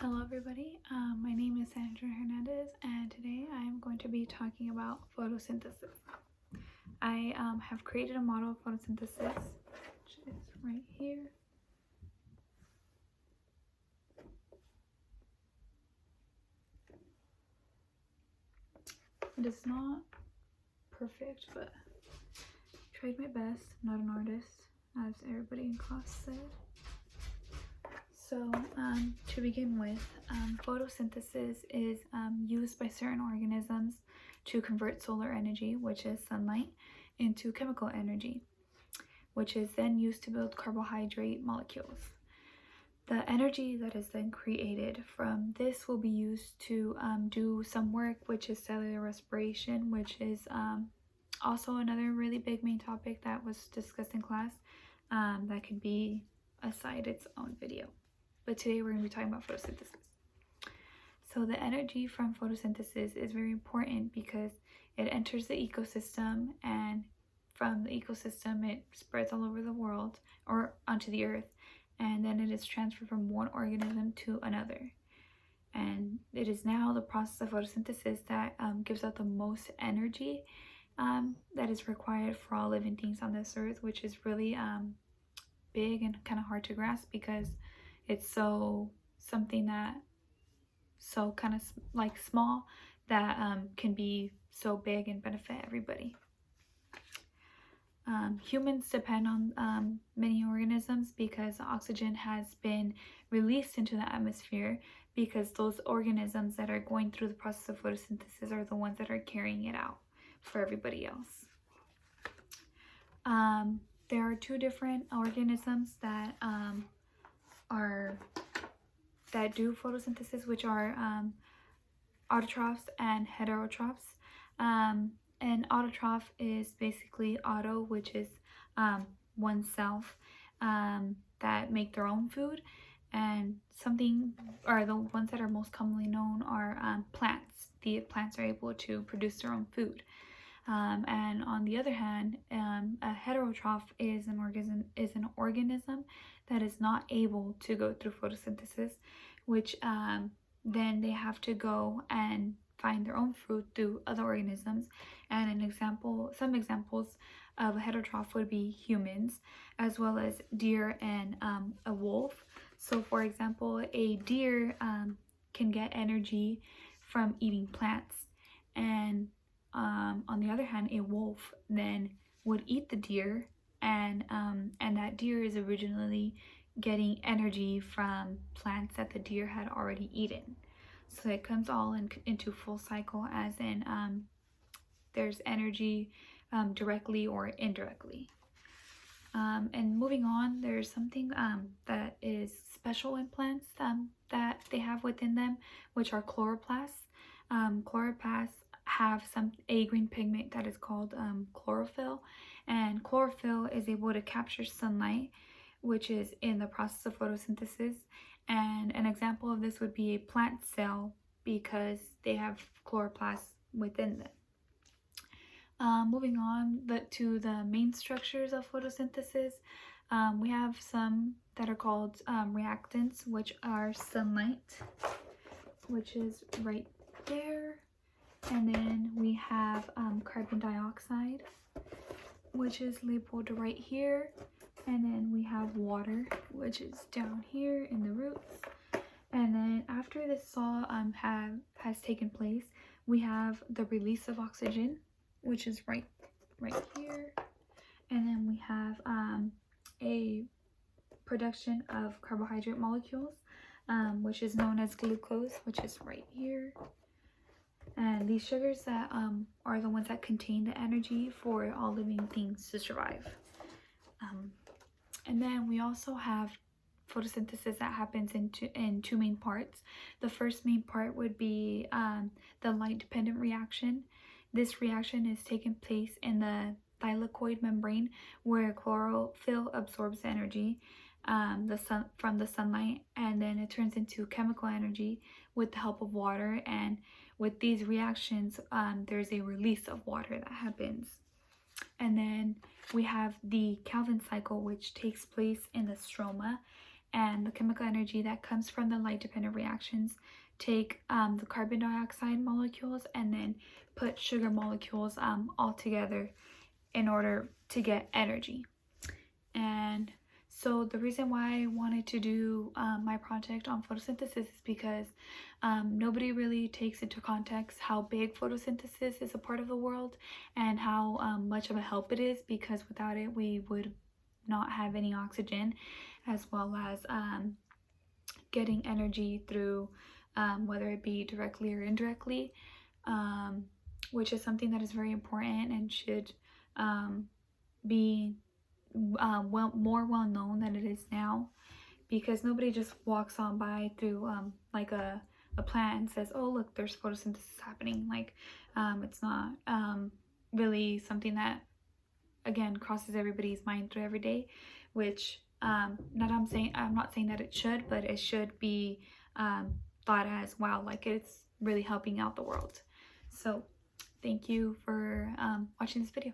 Hello everybody, my name is Sandra Hernandez and today I am going to be talking about photosynthesis. I have created a model of photosynthesis, which is right here. It is not perfect, but I tried my best. I'm not an artist, as everybody in class said. So to begin with, photosynthesis is used by certain organisms to convert solar energy, which is sunlight, into chemical energy, which is then used to build carbohydrate molecules. The energy that is then created from this will be used to do some work, which is cellular respiration, which is also another really big main topic that was discussed in class that could be aside its own video. But today we're going to be talking about photosynthesis. So the energy from photosynthesis is very important because it enters the ecosystem, and from the ecosystem it spreads all over the world or onto the earth, and then it is transferred from one organism to another. And it is now the process of photosynthesis that gives out the most energy that is required for all living things on this earth, which is really big and kind of hard to grasp because it's something that so kind of like small that can be so big and benefit everybody. Humans depend on many organisms because oxygen has been released into the atmosphere, because those organisms that are going through the process of photosynthesis are the ones that are carrying it out for everybody else. There are two different organisms that do photosynthesis, which are autotrophs and heterotrophs. An autotroph is basically auto, which is oneself, that make their own food, and the ones that are most commonly known are plants. The plants are able to produce their own food. And on the other hand, a heterotroph is an organism that is not able to go through photosynthesis, which then they have to go and find their own food through other organisms. And some examples of a heterotroph would be humans, as well as deer and a wolf. So for example, a deer can get energy from eating plants, and on the other hand, a wolf then would eat the deer, and that deer is originally getting energy from plants that the deer had already eaten. So it comes all into full cycle, as in there's energy directly or indirectly. And moving on, there's something that is special in plants that they have within them, which are chloroplasts. Chloroplasts have a green pigment that is called chlorophyll, and chlorophyll is able to capture sunlight, which is in the process of photosynthesis. And an example of this would be a plant cell, because they have chloroplasts within them. Moving on to the main structures of photosynthesis, we have some that are called reactants, which are sunlight, which is right there. And then we have carbon dioxide, which is labeled right here. And then we have water, which is down here in the roots. And then after this all has taken place, we have the release of oxygen, which is right here. And then we have a production of carbohydrate molecules, which is known as glucose, which is right here. And these sugars that are the ones that contain the energy for all living things to survive. And then we also have photosynthesis that happens in two main parts. The first main part would be the light-dependent reaction. This reaction is taking place in the thylakoid membrane, where chlorophyll absorbs energy from the sunlight, and then it turns into chemical energy with the help of water. And with these reactions, there's a release of water that happens. And then we have the Calvin cycle, which takes place in the stroma, and the chemical energy that comes from the light-dependent reactions take the carbon dioxide molecules and then put sugar molecules all together in order to get energy. And so the reason why I wanted to do my project on photosynthesis is because nobody really takes into context how big photosynthesis is a part of the world and how much of a help it is, because without it we would not have any oxygen, as well as getting energy through whether it be directly or indirectly, which is something that is very important and should be more well known than it is now, because nobody just walks on by through like a plant and says, oh look, there's photosynthesis happening. Like it's not really something that, again, crosses everybody's mind through every day, which I'm not saying that it should, but it should be thought as, wow, like it's really helping out the world. So thank you for watching this video.